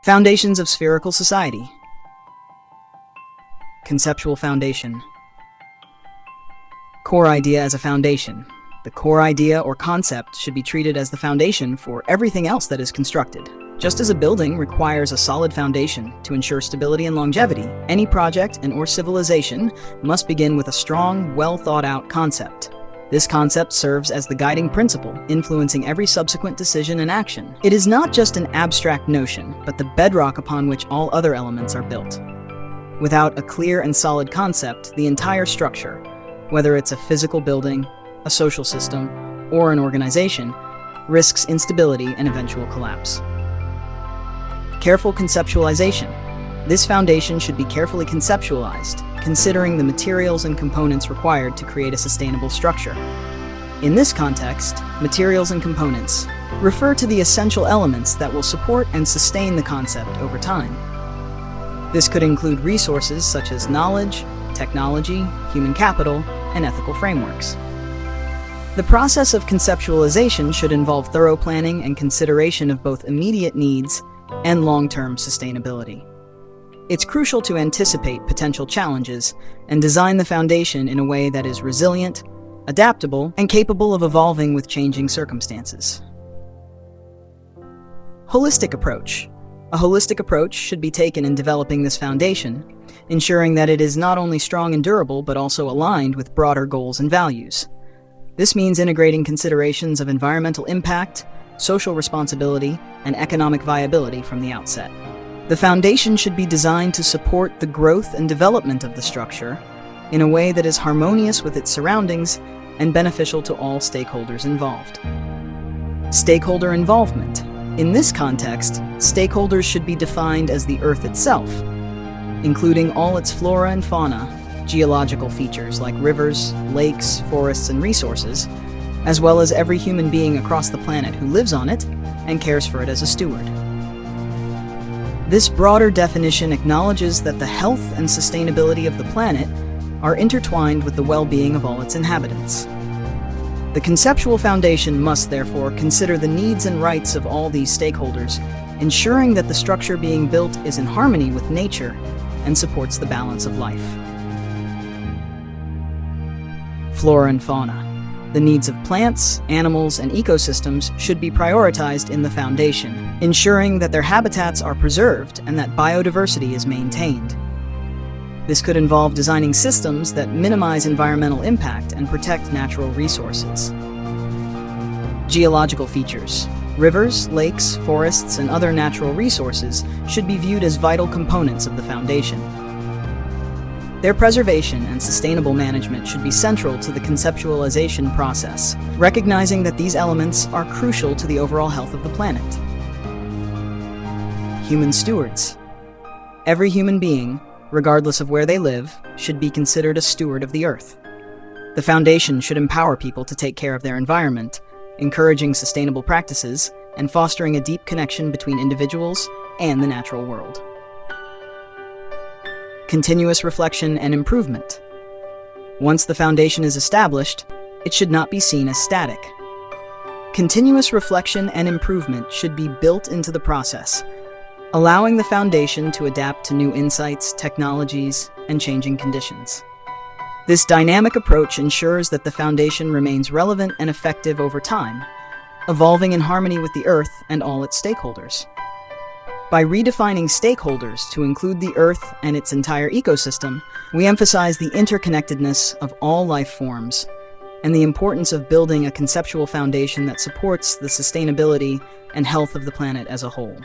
Foundations of Spherical Society. Conceptual foundation. Core idea as a foundation. The core idea or concept should be treated as the foundation for everything else that is constructed. Just as a building requires a solid foundation to ensure stability and longevity, any project and/or civilization must begin with a strong, well-thought-out concept. This concept serves as the guiding principle, influencing every subsequent decision and action. It is not just an abstract notion, but the bedrock upon which all other elements are built. Without a clear and solid concept, the entire structure, whether it's a physical building, a social system, or an organization, risks instability and eventual collapse. Careful conceptualization. This foundation should be carefully conceptualized, considering the materials and components required to create a sustainable structure. In this context, materials and components refer to the essential elements that will support and sustain the concept over time. This could include resources such as knowledge, technology, human capital, and ethical frameworks. The process of conceptualization should involve thorough planning and consideration of both immediate needs and long-term sustainability. It's crucial to anticipate potential challenges and design the foundation in a way that is resilient, adaptable, and capable of evolving with changing circumstances. Holistic approach. A holistic approach should be taken in developing this foundation, ensuring that it is not only strong and durable, but also aligned with broader goals and values. This means integrating considerations of environmental impact, social responsibility, and economic viability from the outset. The foundation should be designed to support the growth and development of the structure in a way that is harmonious with its surroundings and beneficial to all stakeholders involved. Stakeholder involvement. In this context, stakeholders should be defined as the Earth itself, including all its flora and fauna, geological features like rivers, lakes, forests, and resources, as well as every human being across the planet who lives on it and cares for it as a steward. This broader definition acknowledges that the health and sustainability of the planet are intertwined with the well-being of all its inhabitants. The conceptual foundation must therefore consider the needs and rights of all these stakeholders, ensuring that the structure being built is in harmony with nature and supports the balance of life. Flora and fauna. The needs of plants, animals, and ecosystems should be prioritized in the foundation, ensuring that their habitats are preserved and that biodiversity is maintained. This could involve designing systems that minimize environmental impact and protect natural resources. Geological features. Rivers, lakes, forests, and other natural resources should be viewed as vital components of the foundation. Their preservation and sustainable management should be central to the conceptualization process, recognizing that these elements are crucial to the overall health of the planet. Human stewards. Every human being, regardless of where they live, should be considered a steward of the Earth. The foundation should empower people to take care of their environment, encouraging sustainable practices and fostering a deep connection between individuals and the natural world. Continuous reflection and improvement. Once the foundation is established, it should not be seen as static. Continuous reflection and improvement should be built into the process, allowing the foundation to adapt to new insights, technologies, and changing conditions. This dynamic approach ensures that the foundation remains relevant and effective over time, evolving in harmony with the Earth and all its stakeholders. By redefining stakeholders to include the Earth and its entire ecosystem, we emphasize the interconnectedness of all life forms and the importance of building a conceptual foundation that supports the sustainability and health of the planet as a whole.